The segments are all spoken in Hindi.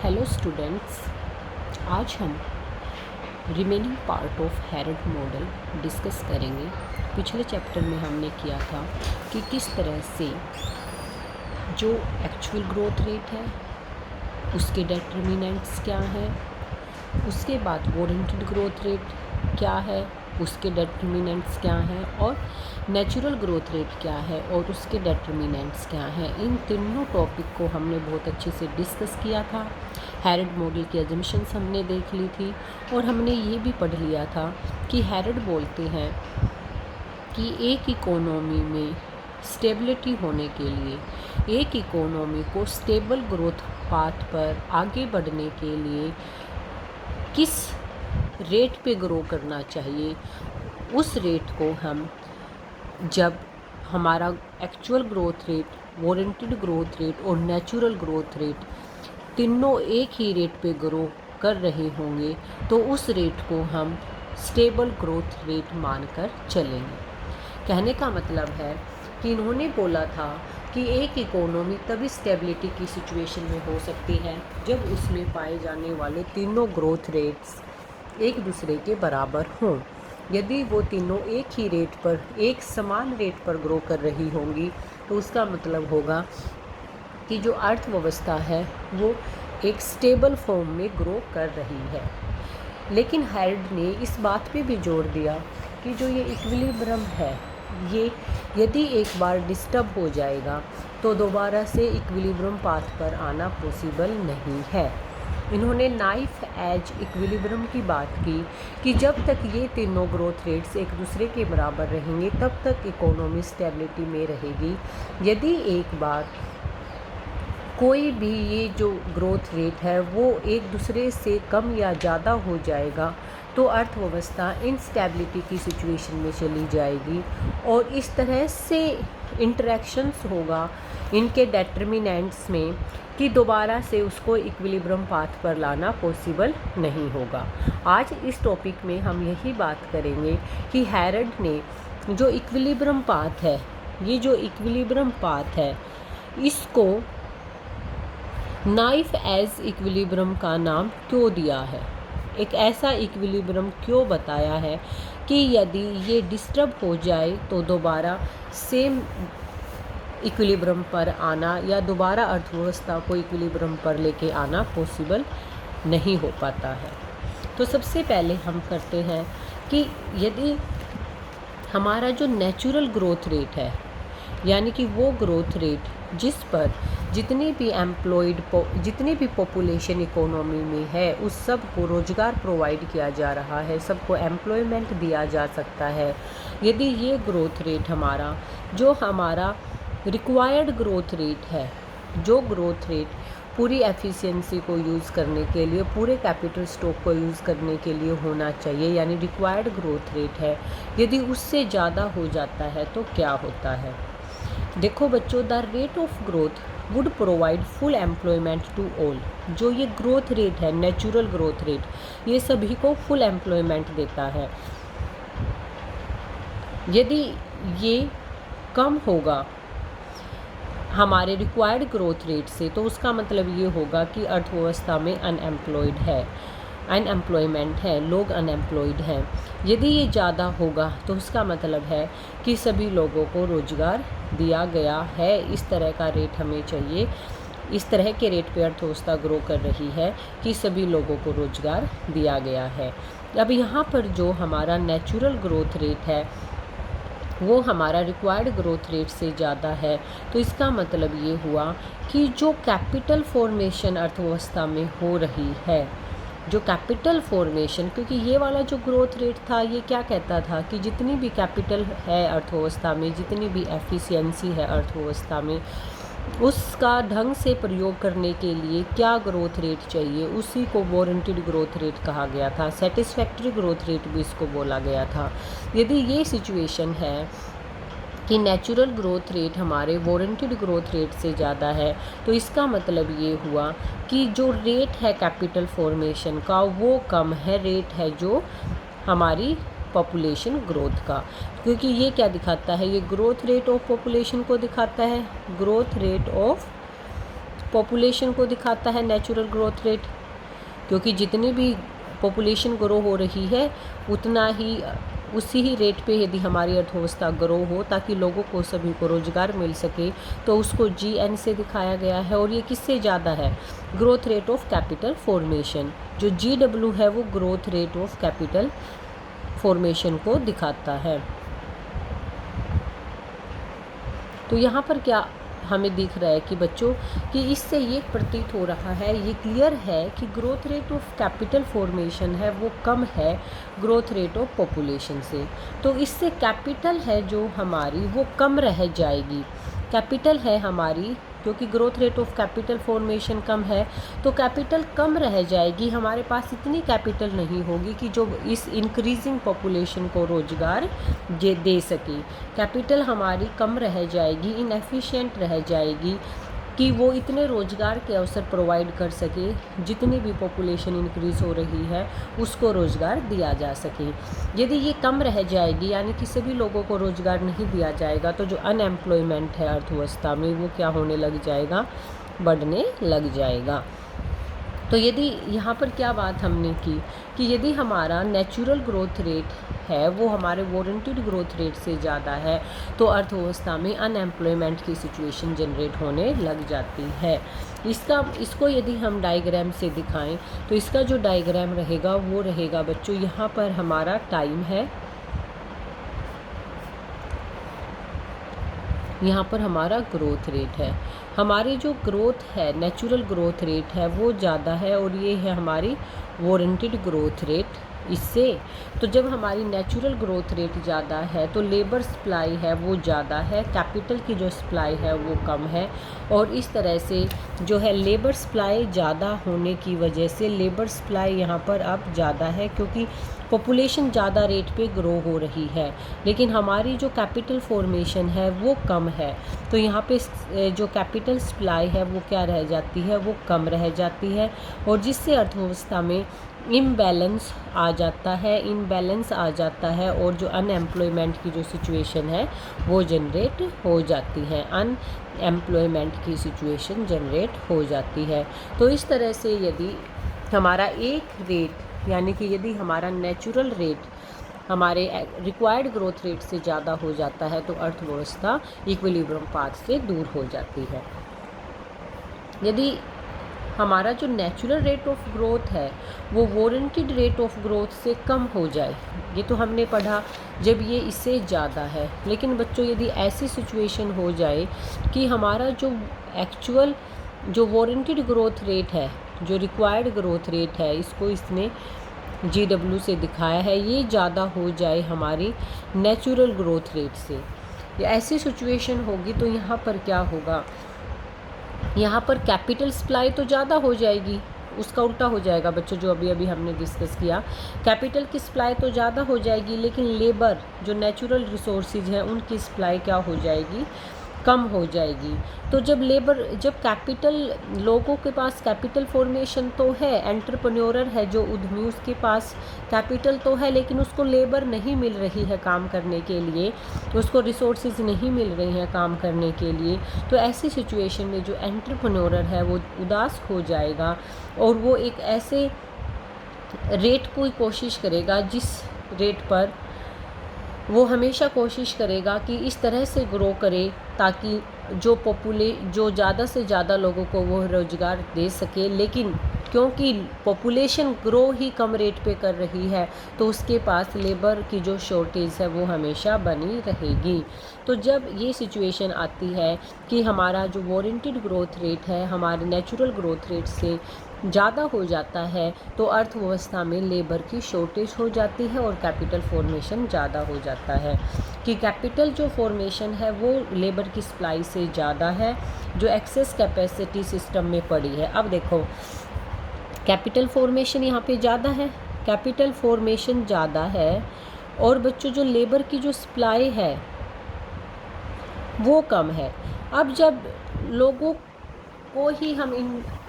हेलो स्टूडेंट्स, आज हम remaining part of Harrod model discuss करेंगे। पिछले चैप्टर में हमने किया था कि किस तरह से जो एक्चुअल ग्रोथ रेट है उसके डिटर्मिनेंट्स क्या हैं, उसके बाद वारंटेड ग्रोथ रेट क्या है, उसके डिटर्मिनेंट्स क्या हैं, और नेचुरल ग्रोथ रेट क्या है और उसके डिटर्मिनेंट्स क्या हैं। इन तीनों टॉपिक को हमने बहुत अच्छे से डिस्कस किया था। हेरल्ड मॉडल की एजम्पशंस हमने देख ली थी और हमने ये भी पढ़ लिया था कि हेरल्ड बोलते हैं कि एक इकोनॉमी में स्टेबिलिटी होने के लिए, एक इकोनॉमी को स्टेबल ग्रोथ पाथ पर आगे बढ़ने के लिए किस रेट पे ग्रो करना चाहिए, उस रेट को हम जब हमारा actual growth rate, warranted growth rate और नेचुरल ग्रोथ रेट तीनों एक ही रेट पे ग्रो कर रहे होंगे तो उस रेट को हम स्टेबल ग्रोथ रेट मानकर चलेंगे। कहने का मतलब है कि इन्होंने बोला था कि एक इकोनॉमी तभी स्टेबिलिटी की सिचुएशन में हो सकती है जब उसमें पाए जाने वाले तीनों ग्रोथ रेट्स एक दूसरे के बराबर हों। यदि वो तीनों एक ही रेट पर, एक समान रेट पर ग्रो कर रही होंगी तो उसका मतलब होगा कि जो अर्थव्यवस्था है वो एक स्टेबल फॉर्म में ग्रो कर रही है। लेकिन हेरल्ड ने इस बात पे भी जोर दिया कि जो ये इक्विलिब्रियम है, ये यदि एक बार डिस्टर्ब हो जाएगा तो दोबारा से इक्विलिब्रियम पाथ पर आना पॉसिबल नहीं है। इन्होंने नाइफ एज इक्विलिब्रियम की बात की कि जब तक ये तीनों ग्रोथ रेट्स एक दूसरे के बराबर रहेंगे तब तक इकोनॉमी स्टेबिलिटी में रहेगी। यदि एक बार कोई भी ये जो ग्रोथ रेट है वो एक दूसरे से कम या ज़्यादा हो जाएगा तो अर्थव्यवस्था इनस्टेबिलिटी की सिचुएशन में चली जाएगी और इस तरह से इंटरेक्शंस होगा इनके डिटर्मिनेंट्स में कि दोबारा से उसको इक्विलिब्रियम पाथ पर लाना पॉसिबल नहीं होगा। आज इस टॉपिक में हम यही बात करेंगे कि हेरल्ड ने जो इक्विलिब्रियम पाथ है, ये जो इक्विलिब्रियम पाथ है, इसको नाइफ एज इक्विलिब्रियम का नाम क्यों दिया है, एक ऐसा इक्विलिब्रियम क्यों बताया है कि यदि ये डिस्टर्ब हो जाए तो दोबारा सेम इक्विलिब्रियम पर आना या दोबारा अर्थव्यवस्था को इक्विलिब्रियम पर लेके आना पॉसिबल नहीं हो पाता है। तो सबसे पहले हम करते हैं कि यदि हमारा जो नेचुरल ग्रोथ रेट है, यानी कि वो ग्रोथ रेट जिस पर जितनी भी पॉपुलेशन इकोनॉमी में है उस सब को रोज़गार प्रोवाइड किया जा रहा है, सबको एम्प्लॉयमेंट दिया जा सकता है, यदि ये ग्रोथ रेट हमारा जो हमारा रिक्वायर्ड ग्रोथ रेट है, जो ग्रोथ रेट पूरी एफिशिएंसी को यूज़ करने के लिए, पूरे कैपिटल स्टॉक को यूज़ करने के लिए होना चाहिए, यानी रिक्वायर्ड ग्रोथ रेट है, यदि उससे ज़्यादा हो जाता है तो क्या होता है। देखो बच्चों, the rate of growth would provide full employment to all. जो ये ग्रोथ रेट है, नेचुरल ग्रोथ रेट, ये सभी को फुल एम्प्लॉयमेंट देता है। यदि ये कम होगा हमारे रिक्वायर्ड ग्रोथ रेट से तो उसका मतलब ये होगा कि अर्थव्यवस्था में अनएम्प्लॉयमेंट है, लोग अनएम्प्लॉयड हैं। यदि ये ज़्यादा होगा तो उसका मतलब है कि सभी लोगों को रोज़गार दिया गया है। इस तरह का रेट हमें चाहिए, इस तरह के रेट पे अर्थव्यवस्था ग्रो कर रही है कि सभी लोगों को रोज़गार दिया गया है। अब यहाँ पर जो हमारा नेचुरल ग्रोथ रेट है वो हमारा रिक्वायर्ड ग्रोथ रेट से ज़्यादा है, तो इसका मतलब ये हुआ कि जो कैपिटल फॉर्मेशन अर्थव्यवस्था में हो रही है, जो कैपिटल फॉर्मेशन, क्योंकि ये वाला जो ग्रोथ रेट था ये क्या कहता था कि जितनी भी कैपिटल है अर्थव्यवस्था में, जितनी भी एफिशिएंसी है अर्थव्यवस्था में, उसका ढंग से प्रयोग करने के लिए क्या ग्रोथ रेट चाहिए, उसी को वारंटेड ग्रोथ रेट कहा गया था। सेटिस्फैक्ट्री ग्रोथ रेट भी इसको बोला गया था। यदि ये सिचुएशन है कि नेचुरल ग्रोथ रेट हमारे वारंटेड ग्रोथ रेट से ज़्यादा है तो इसका मतलब ये हुआ कि जो रेट है कैपिटल फॉर्मेशन का वो कम है, रेट है जो हमारी पॉपुलेशन ग्रोथ का। क्योंकि ये क्या दिखाता है, ये ग्रोथ रेट ऑफ पॉपुलेशन को दिखाता है, ग्रोथ रेट ऑफ पॉपुलेशन को दिखाता है नेचुरल ग्रोथ रेट, क्योंकि जितनी भी पॉपुलेशन ग्रो हो रही है उतना ही उसी ही रेट पे यदि हमारी अर्थव्यवस्था ग्रो हो ताकि लोगों को सभी को रोजगार मिल सके, तो उसको GN से दिखाया गया है। और ये किससे ज़्यादा है? Growth rate of capital formation. जो GW है वो growth rate of capital formation को दिखाता है। तो यहाँ पर क्या हमें दिख रहा है कि बच्चों कि इससे ये प्रतीत हो रहा है, ये क्लियर है कि growth rate of capital formation है वो कम है ग्रोथ रेट ऑफ पॉपुलेशन से। तो इससे कैपिटल है जो हमारी वो कम रह जाएगी। कैपिटल है हमारी, क्योंकि growth rate of capital formation कम है तो कैपिटल कम रह जाएगी। हमारे पास इतनी कैपिटल नहीं होगी कि जो इस इंक्रीजिंग पॉपुलेशन को रोजगार दे सके। कैपिटल हमारी कम रह जाएगी, इनएफिशिएंट रह जाएगी कि वो इतने रोजगार के अवसर प्रोवाइड कर सके, जितनी भी पॉपुलेशन इंक्रीज़ हो रही है उसको रोजगार दिया जा सके। यदि ये कम रह जाएगी, यानी कि सभी लोगों को रोजगार नहीं दिया जाएगा, तो जो अनएम्प्लॉयमेंट है अर्थव्यवस्था में वो क्या होने लग जाएगा? बढ़ने लग जाएगा। तो यदि यहाँ पर क्या बात हमने की कि यदि हमारा नेचुरल ग्रोथ रेट है वो हमारे वारंटेड ग्रोथ रेट से ज़्यादा है तो अर्थव्यवस्था में अनएम्प्लॉयमेंट की सिचुएशन जनरेट होने लग जाती है। इसको यदि हम डायग्राम से दिखाएं तो इसका जो डायग्राम रहेगा वो रहेगा बच्चों, यहाँ पर हमारा टाइम है, यहाँ पर हमारा ग्रोथ रेट है। हमारी जो ग्रोथ है नेचुरल ग्रोथ रेट है वो ज़्यादा है और ये है हमारी वारंटेड ग्रोथ रेट। इससे तो जब हमारी नेचुरल ग्रोथ रेट ज़्यादा है तो लेबर सप्लाई है वो ज़्यादा है, कैपिटल की जो सप्लाई है वो कम है। और इस तरह से जो है लेबर सप्लाई ज़्यादा होने की वजह से लेबर सप्लाई यहाँ पर अब ज़्यादा है, क्योंकि पॉपुलेशन ज़्यादा रेट पे ग्रो हो रही है, लेकिन हमारी जो कैपिटल फॉर्मेशन है वो कम है। तो यहाँ पे जो कैपिटल सप्लाई है वो क्या रह जाती है? वो कम रह जाती है, और जिससे अर्थव्यवस्था में इम्बैलेंस आ जाता है और जो अनएम्प्लॉयमेंट की जो सिचुएशन है वो जनरेट हो जाती है, अनएम्प्लॉयमेंट की सिचुएशन जनरेट हो जाती है। तो इस तरह से यदि हमारा एक रेट, यानी कि यदि हमारा नेचुरल रेट हमारे रिक्वायर्ड ग्रोथ रेट से ज़्यादा हो जाता है तो अर्थव्यवस्था इक्विलिब्रियम पाथ से दूर हो जाती है। यदि हमारा जो नेचुरल रेट ऑफ ग्रोथ है वो वारंटेड रेट ऑफ ग्रोथ से कम हो जाए, ये तो हमने पढ़ा जब ये इससे ज़्यादा है। लेकिन बच्चों यदि ऐसी सिचुएशन हो जाए कि हमारा जो एक्चुअल जो वारंटेड ग्रोथ रेट है, जो रिक्वायर्ड ग्रोथ रेट है, इसको इसने GW से दिखाया है, ये ज़्यादा हो जाए हमारी नेचुरल ग्रोथ रेट से, ऐसी सिचुएशन होगी तो यहाँ पर क्या होगा? यहाँ पर कैपिटल सप्लाई तो ज़्यादा हो जाएगी, उसका उल्टा हो जाएगा बच्चों जो अभी अभी हमने डिस्कस किया। कैपिटल की सप्लाई तो ज़्यादा हो जाएगी, लेकिन लेबर जो नेचुरल रिसोर्सेज हैं उनकी सप्लाई क्या हो जाएगी? कम हो जाएगी। तो जब कैपिटल, लोगों के पास कैपिटल फॉर्मेशन तो है, एंटरप्रेन्योरर है जो उद्यमी, उसके पास कैपिटल तो है, लेकिन उसको लेबर नहीं मिल रही है काम करने के लिए, उसको रिसोर्सेज नहीं मिल रही हैं काम करने के लिए, तो ऐसी सिचुएशन में जो एंटरप्रेन्योरर है वो उदास हो जाएगा और वो एक ऐसे रेट को कोशिश करेगा जिस रेट पर वो हमेशा कोशिश करेगा कि इस तरह से ग्रो करे ताकि जो ज़्यादा से ज़्यादा लोगों को वो रोज़गार दे सके। लेकिन क्योंकि पॉपुलेशन ग्रो ही कम रेट पे कर रही है तो उसके पास लेबर की जो शॉर्टेज है वो हमेशा बनी रहेगी। तो जब ये सिचुएशन आती है कि हमारा जो वारंटेड ग्रोथ रेट है हमारे नेचुरल ग्रोथ रेट से ज़्यादा हो जाता है तो अर्थव्यवस्था में लेबर की शॉर्टेज हो जाती है और कैपिटल फॉर्मेशन ज़्यादा हो जाता है कि कैपिटल जो फॉर्मेशन है वो लेबर की सप्लाई से ज़्यादा है, जो एक्सेस कैपेसिटी सिस्टम में पड़ी है। अब देखो कैपिटल फॉर्मेशन यहाँ पे ज़्यादा है, कैपिटल फॉर्मेशन ज़्यादा है और बच्चों जो लेबर की जो सप्लाई है वो कम है। अब जब लोगों को ही हम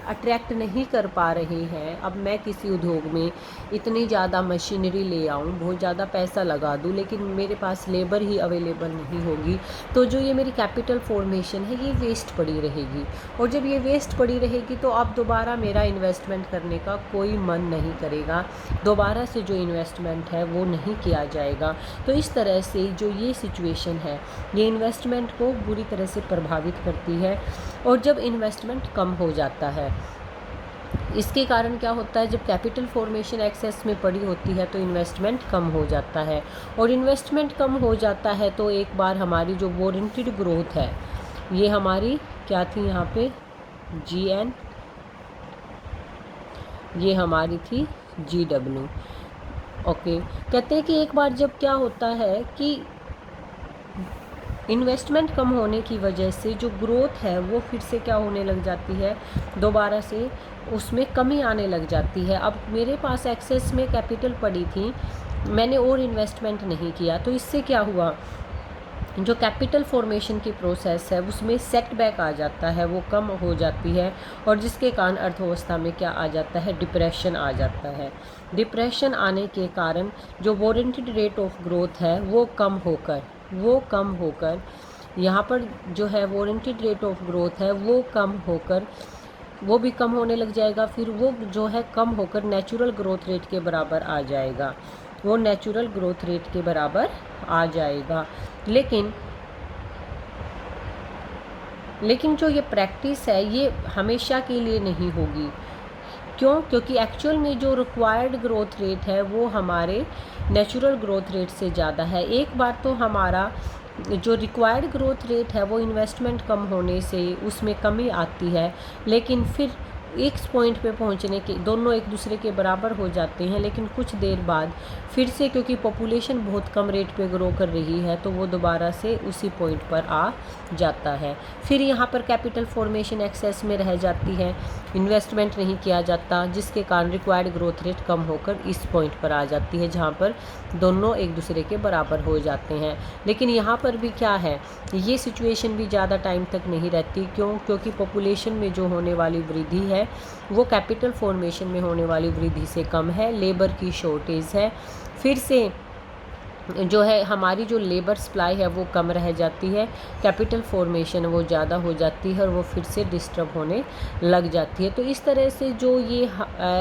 अट्रैक्ट नहीं कर पा रहे हैं। अब मैं किसी उद्योग में इतनी ज़्यादा मशीनरी ले आऊँ, बहुत ज़्यादा पैसा लगा दूँ, लेकिन मेरे पास लेबर ही अवेलेबल नहीं होगी, तो जो ये मेरी कैपिटल फॉर्मेशन है ये वेस्ट पड़ी रहेगी। और जब ये वेस्ट पड़ी रहेगी तो अब दोबारा मेरा इन्वेस्टमेंट करने का कोई मन नहीं करेगा, दोबारा से जो इन्वेस्टमेंट है वो नहीं किया जाएगा। तो इस तरह से जो ये सिचुएशन है ये इन्वेस्टमेंट को बुरी तरह से प्रभावित करती है। और जब इन्वेस्टमेंट कम हो जाता है, इसके कारण क्या होता है, जब कैपिटल फॉर्मेशन एक्सेस में पड़ी होती है तो इन्वेस्टमेंट कम हो जाता है। और इन्वेस्टमेंट कम हो जाता है तो एक बार हमारी जो वारंटेड ग्रोथ है, ये हमारी क्या थी यहाँ पे GN, ये हमारी थी GW। ओके, कहते हैं कि एक बार जब क्या होता है कि इन्वेस्टमेंट कम होने की वजह से जो ग्रोथ है वो फिर से क्या होने लग जाती है, दोबारा से उसमें कमी आने लग जाती है। अब मेरे पास एक्सेस में कैपिटल पड़ी थी, मैंने और इन्वेस्टमेंट नहीं किया, तो इससे क्या हुआ, जो कैपिटल फॉर्मेशन की प्रोसेस है उसमें सेटबैक आ जाता है, वो कम हो जाती है। और जिसके कारण अर्थव्यवस्था में क्या आ जाता है, डिप्रेशन आ जाता है। डिप्रेशन आने के कारण जो वारंटेड रेट ऑफ ग्रोथ है वो कम होकर यहाँ पर जो है वारंटेड रेट ऑफ ग्रोथ है वो भी कम होने लग जाएगा। फिर वो जो है कम होकर नेचुरल ग्रोथ रेट के बराबर आ जाएगा, वो नेचुरल ग्रोथ रेट के बराबर आ जाएगा। लेकिन जो ये प्रैक्टिस है ये हमेशा के लिए नहीं होगी। क्यों? क्योंकि एक्चुअल में जो रिक्वायर्ड ग्रोथ रेट है वो हमारे नेचुरल ग्रोथ रेट से ज़्यादा है। एक बार तो हमारा जो रिक्वायर्ड ग्रोथ रेट है वो इन्वेस्टमेंट कम होने से उसमें कमी आती है, लेकिन फिर एक पॉइंट पे पहुंचने के दोनों एक दूसरे के बराबर हो जाते हैं, लेकिन कुछ देर बाद फिर से क्योंकि पॉपुलेशन बहुत कम रेट पे ग्रो कर रही है तो वो दोबारा से उसी पॉइंट पर आ जाता है। फिर यहाँ पर कैपिटल फॉर्मेशन एक्सेस में रह जाती है, इन्वेस्टमेंट नहीं किया जाता, जिसके कारण रिक्वायर्ड ग्रोथ रेट कम होकर इस पॉइंट पर आ जाती है जहाँ पर दोनों एक दूसरे के बराबर हो जाते हैं। लेकिन यहाँ पर भी क्या है, ये सिचुएशन भी ज़्यादा टाइम तक नहीं रहती। क्यों? क्योंकि पॉपुलेशन में जो होने वाली वृद्धि है वो कैपिटल फॉर्मेशन में होने वाली वृद्धि से कम है, लेबर की शॉर्टेज है, फिर से जो है हमारी जो लेबर सप्लाई है वो कम रह जाती है, कैपिटल फॉर्मेशन वो ज़्यादा हो जाती है और वो फिर से डिस्टर्ब होने लग जाती है। तो इस तरह से जो ये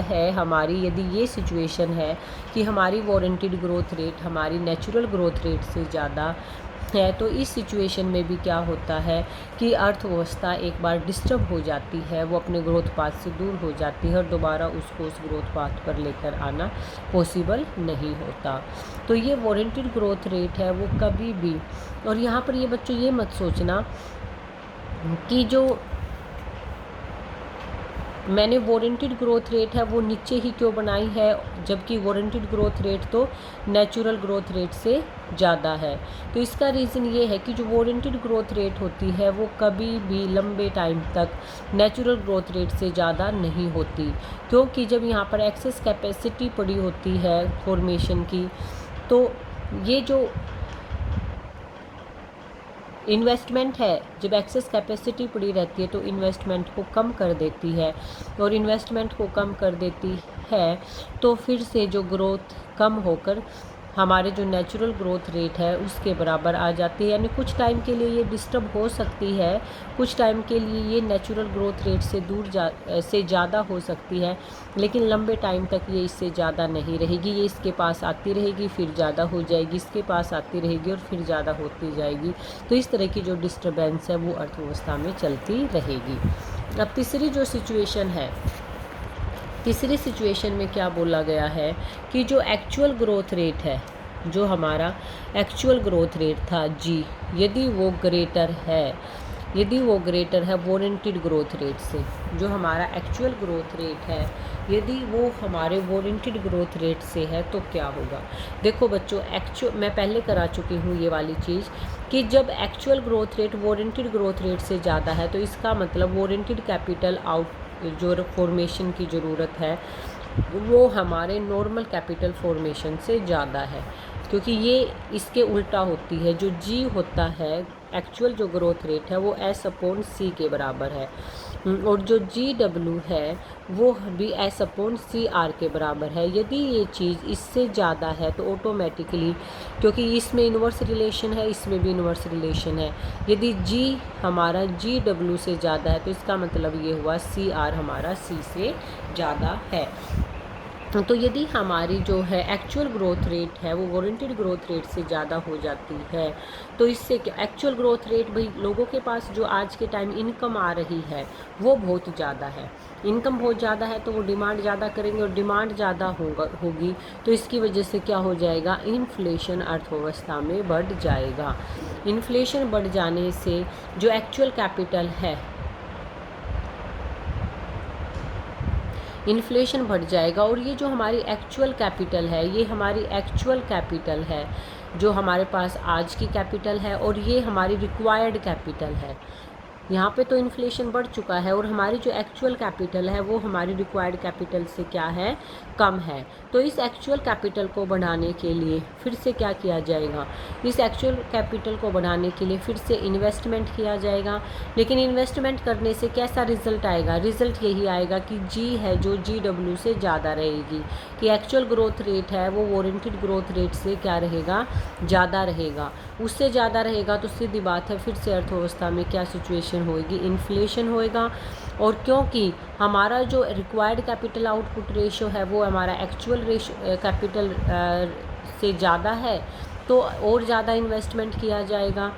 है हमारी, यदि ये सिचुएशन है कि हमारी वारंटेड ग्रोथ रेट हमारी नेचुरल ग्रोथ रेट से ज़्यादा है, तो इस सिचुएशन में भी क्या होता है कि अर्थव्यवस्था एक बार डिस्टर्ब हो जाती है, वो अपने ग्रोथ पाथ से दूर हो जाती है और दोबारा उसको उस ग्रोथ पाथ पर लेकर आना पॉसिबल नहीं होता। तो ये वारंटेड ग्रोथ रेट है वो कभी भी, और यहाँ पर ये बच्चों ये मत सोचना कि जो मैंने वारंटेड ग्रोथ रेट है वो नीचे ही क्यों बनाई है, जबकि वारंटेड ग्रोथ रेट तो नेचुरल ग्रोथ रेट से ज़्यादा है। तो इसका रीज़न ये है कि जो वारंटेड ग्रोथ रेट होती है वो कभी भी लंबे टाइम तक नेचुरल ग्रोथ रेट से ज़्यादा नहीं होती, क्योंकि जब यहाँ पर एक्सेस कैपेसिटी पड़ी होती है फॉर्मेशन की, तो ये जो इन्वेस्टमेंट है, जब एक्सेस कैपेसिटी पड़ी रहती है तो इन्वेस्टमेंट को कम कर देती है, और इन्वेस्टमेंट को कम कर देती है तो फिर से जो ग्रोथ कम होकर हमारे जो नेचुरल ग्रोथ रेट है उसके बराबर आ जाती है। यानी कुछ टाइम के लिए ये डिस्टर्ब हो सकती है, कुछ टाइम के लिए ये नेचुरल ग्रोथ रेट से से ज़्यादा हो सकती है, लेकिन लंबे टाइम तक ये इससे ज़्यादा नहीं रहेगी। ये इसके पास आती रहेगी, फिर ज़्यादा हो जाएगी, इसके पास आती रहेगी और फिर ज़्यादा होती जाएगी। तो इस तरह की जो डिस्टर्बेंस है वो अर्थव्यवस्था में चलती रहेगी। अब तीसरी जो सिचुएशन है, तीसरी सिचुएशन में क्या बोला गया है कि जो एक्चुअल ग्रोथ रेट है, जो हमारा एक्चुअल ग्रोथ रेट था जी, यदि वो ग्रेटर है वारंटेड ग्रोथ रेट से, जो हमारा एक्चुअल ग्रोथ रेट है यदि वो हमारे वारंटेड ग्रोथ रेट से है तो क्या होगा। देखो बच्चों, मैं पहले करा चुकी हूँ ये वाली चीज़ कि जब actual growth rate warranted growth rate से ज़्यादा है तो इसका मतलब वारंटेड कैपिटल जो फॉर्मेशन की ज़रूरत है वो हमारे नॉर्मल कैपिटल फॉर्मेशन से ज़्यादा है, क्योंकि ये इसके उल्टा होती है। जो जी होता है एक्चुअल जो ग्रोथ रेट है वो S/C के बराबर है, और जो जी डब्ल्यू है वो भी एस अपॉन सी आर के बराबर है। यदि ये चीज़ इससे ज़्यादा है तो ऑटोमेटिकली, क्योंकि इसमें इन्वर्स रिलेशन है, इसमें भी इन्वर्स रिलेशन है, यदि जी हमारा जी डब्ल्यू से ज़्यादा है तो इसका मतलब ये हुआ सी आर हमारा सी से ज़्यादा है। तो यदि हमारी जो है एक्चुअल ग्रोथ रेट है वो वारंटेड ग्रोथ रेट से ज़्यादा हो जाती है तो इससे क्या, एक्चुअल ग्रोथ रेट भाई लोगों के पास जो आज के टाइम इनकम आ रही है वो बहुत ज़्यादा है, इनकम बहुत ज़्यादा है तो वो डिमांड ज़्यादा करेंगे और डिमांड ज़्यादा होगी तो इसकी वजह से क्या हो जाएगा, इन्फ्लेशन अर्थव्यवस्था में बढ़ जाएगा। इन्फ्लेशन बढ़ जाने से जो एक्चुअल कैपिटल है, इन्फ्लेशन बढ़ जाएगा और ये जो हमारी एक्चुअल कैपिटल है, ये हमारी एक्चुअल कैपिटल है जो हमारे पास आज की कैपिटल है और ये हमारी रिक्वायर्ड कैपिटल है। यहाँ पे तो इन्फ्लेशन बढ़ चुका है और हमारी जो एक्चुअल कैपिटल है वो हमारी रिक्वायर्ड कैपिटल से क्या है, कम है। तो इस एक्चुअल कैपिटल को बढ़ाने के लिए फिर से क्या किया जाएगा, इस एक्चुअल कैपिटल को बढ़ाने के लिए फिर से इन्वेस्टमेंट किया जाएगा। लेकिन इन्वेस्टमेंट करने से कैसा रिजल्ट आएगा, रिजल्ट यही आएगा कि जी है जो जी डब्ल्यू से ज़्यादा रहेगी, कि एक्चुअल ग्रोथ रेट है वो वारंटेड ग्रोथ रेट से क्या रहेगा, ज़्यादा रहेगा। उससे ज़्यादा रहेगा तो सीधी बात है फिर से अर्थव्यवस्था में क्या सिचुएशन होएगी, इन्फ्लेशन होएगा। और क्योंकि हमारा जो रिक्वायर्ड कैपिटल आउटपुट रेशो है वो हमारा एक्चुअल कैपिटल से ज़्यादा है तो और ज़्यादा इन्वेस्टमेंट किया जाएगा,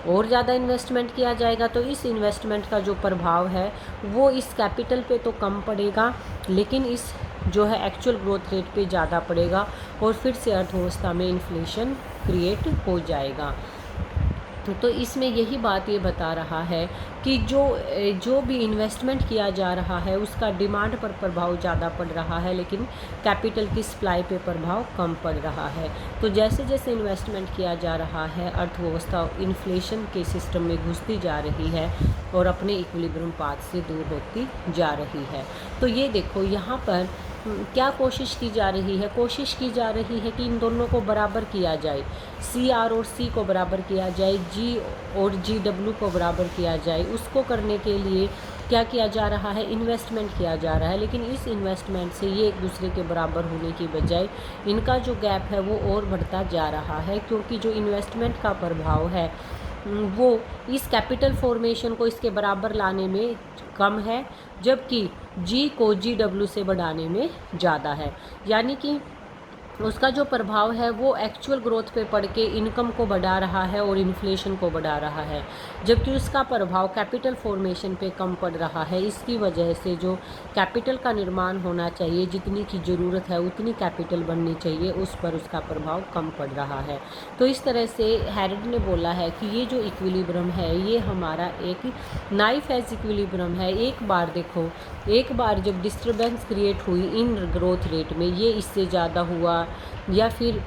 और ज़्यादा इन्वेस्टमेंट किया जाएगा तो इस इन्वेस्टमेंट का जो प्रभाव है वो इस कैपिटल पे तो कम पड़ेगा लेकिन इस जो है एक्चुअल ग्रोथ रेट पे ज़्यादा पड़ेगा और फिर से अर्थव्यवस्था में इन्फ्लेशन क्रिएट हो जाएगा। तो इसमें यही बात ये बता रहा है कि जो भी इन्वेस्टमेंट किया जा रहा है उसका डिमांड पर प्रभाव ज़्यादा पड़ रहा है लेकिन कैपिटल की सप्लाई पे प्रभाव कम पड़ रहा है। तो जैसे जैसे इन्वेस्टमेंट किया जा रहा है अर्थव्यवस्था इन्फ्लेशन के सिस्टम में घुसती जा रही है और अपने इक्विलिब्रियम पाथ से दूर होती जा रही है। तो ये देखो यहाँ पर क्या कोशिश की जा रही है, कोशिश की जा रही है कि इन दोनों को बराबर किया जाए, सी आर और सी को बराबर किया जाए, जी और जी डब्ल्यू को बराबर किया जाए। उसको करने के लिए क्या किया जा रहा है, इन्वेस्टमेंट किया जा रहा है। लेकिन इस इन्वेस्टमेंट से ये एक दूसरे के बराबर होने की बजाय इनका जो गैप है वो और बढ़ता जा रहा है, क्योंकि जो इन्वेस्टमेंट का प्रभाव है वो इस कैपिटल फॉर्मेशन को इसके बराबर लाने में कम है, जबकि जी को जी डब्ल्यू से बढ़ाने में ज़्यादा है। यानी कि उसका जो प्रभाव है वो एक्चुअल ग्रोथ पे पड़ के इनकम को बढ़ा रहा है और इन्फ्लेशन को बढ़ा रहा है, जबकि उसका प्रभाव कैपिटल फॉर्मेशन पे कम पड़ रहा है। इसकी वजह से जो कैपिटल का निर्माण होना चाहिए, जितनी की ज़रूरत है उतनी कैपिटल बननी चाहिए, उस पर उसका प्रभाव कम पड़ रहा है। तो इस तरह से हैरड ने बोला है कि ये जो इक्विलिब्रियम है ये हमारा एक नाइफ एज इक्विलिब्रियम है। एक बार देखो, एक बार जब डिस्टर्बेंस क्रिएट हुई इन ग्रोथ रेट में, ये इससे ज़्यादा हुआ या फिर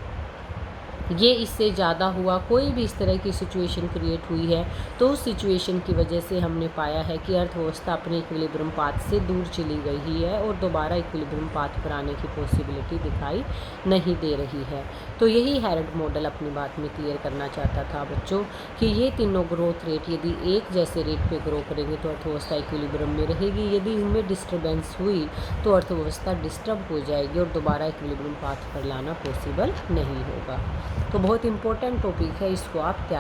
ये इससे ज़्यादा हुआ, कोई भी इस तरह की सिचुएशन क्रिएट हुई है तो उस सिचुएशन की वजह से हमने पाया है कि अर्थव्यवस्था अपने इक्विलिब्रियम पाथ से दूर चली गई है और दोबारा इक्विलिब्रियम पाथ पर आने की पॉसिबिलिटी दिखाई नहीं दे रही है। तो यही हैरड मॉडल अपनी बात में क्लियर करना चाहता था बच्चों कि ये तीनों ग्रोथ रेट यदि एक जैसे रेट पे ग्रो करेंगे तो अर्थव्यवस्था इक्विलिब्रियम में रहेगी, यदि इनमें डिस्टर्बेंस हुई तो अर्थव्यवस्था डिस्टर्ब हो जाएगी और दोबारा इक्विलिब्रियम पाथ पर लाना पॉसिबल नहीं होगा। तो बहुत इंपॉर्टेंट टॉपिक है, इसको आप तैयार